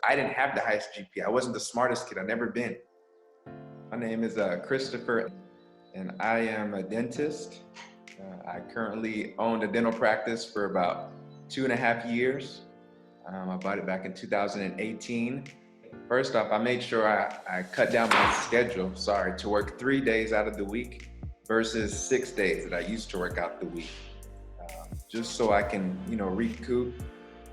I didn't have the highest GPA. I wasn't the smartest kid. I've never been. My name is Christopher, and I am a dentist. I currently owned a dental practice for about 2.5 years. I bought it back in 2018. First off, I made sure I cut down my schedule, to work 3 days out of the week versus 6 days that I used to work out the week. Just so I can, recoup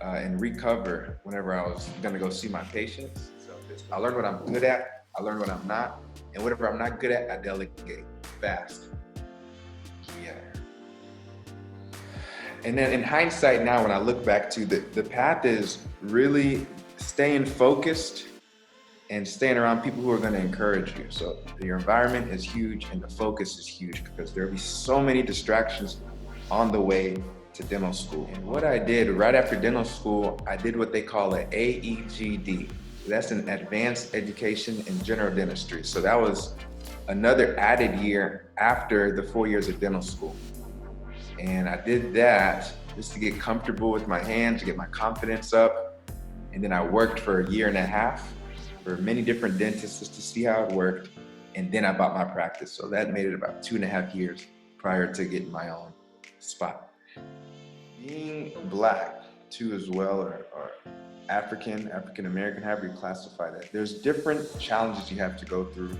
and recover whenever I was gonna go see my patients. So I learned what I'm good at, I learned what I'm not, and whatever I'm not good at, I delegate fast. Yeah. And then in hindsight now, when I look back to the path is really staying focused and staying around people who are gonna encourage you. So your environment is huge and the focus is huge because there'll be so many distractions on the way to dental school. And what I did right after dental school, I did what they call an AEGD. That's an advanced education in general dentistry. So that was another added year after the 4 years of dental school. And I did that just to get comfortable with my hands, to get my confidence up. And then I worked for 1.5 years for many different dentists just to see how it worked. And then I bought my practice. So that made it about 2.5 years prior to getting my own spot. Being Black too as well, or African American, however you classify that, there's different challenges you have to go through.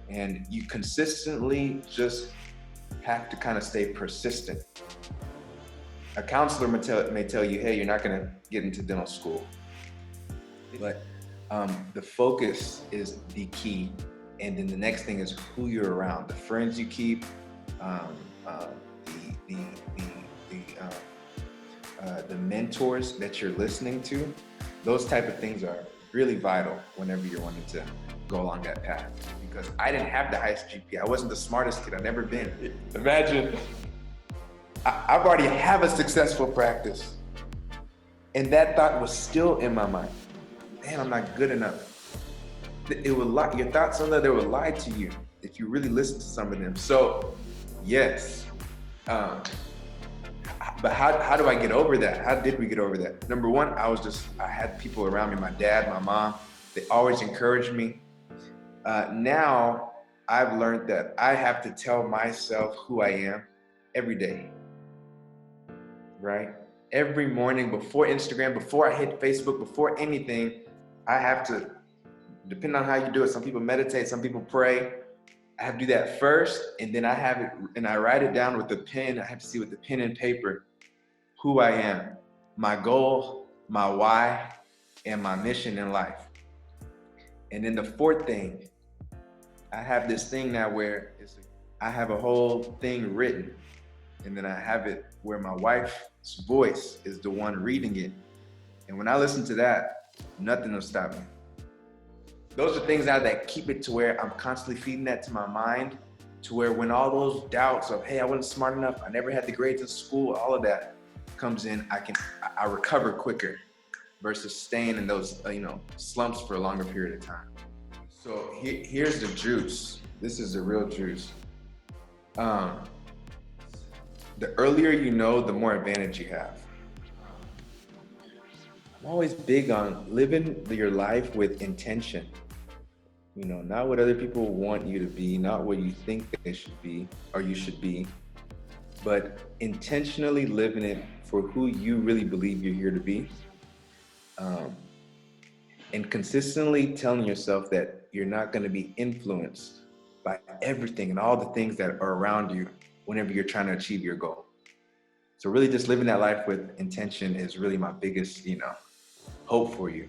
And you consistently just have to kind of stay persistent. A counselor may tell you, hey, you're not gonna get into dental school. But the focus is the key. And then the next thing is who you're around, the friends you keep, the mentors that you're listening to. Those type of things are really vital whenever you're wanting to go along that path. Because I didn't have the highest GPA. I wasn't the smartest kid. I've never been. Imagine, I've already have a successful practice. And that thought was still in my mind. Man, I'm not good enough. It would lie. Your thoughts on that, they would lie to you if you really listen to some of them. So, yes. But how do I get over that? How did we get over that? Number one, I had people around me, my dad, my mom, they always encouraged me. Now I've learned that I have to tell myself who I am every day, right? Every morning before Instagram, before I hit Facebook, before anything, I have to, depending on how you do it, some people meditate, some people pray. I have to do that first, and then I have it, and I write it down with the pen. I have to see with the pen and paper who I am, my goal, my why, and my mission in life. And then the fourth thing, I have this thing now where I have a whole thing written, and then I have it where my wife's voice is the one reading it. And when I listen to that, nothing will stop me. Those are things now that keep it to where I'm constantly feeding that to my mind, to where when all those doubts of, hey, I wasn't smart enough, I never had the grades in school, all of that comes in, I recover quicker versus staying in those slumps for a longer period of time. So here's the juice. This is the real juice. The earlier you know, the more advantage you have. I'm always big on living your life with intention. Not what other people want you to be, not what you think they should be or you should be, but intentionally living it for who you really believe you're here to be. And consistently telling yourself that you're not going to be influenced by everything and all the things that are around you whenever you're trying to achieve your goal. So really just living that life with intention is really my biggest, hope for you.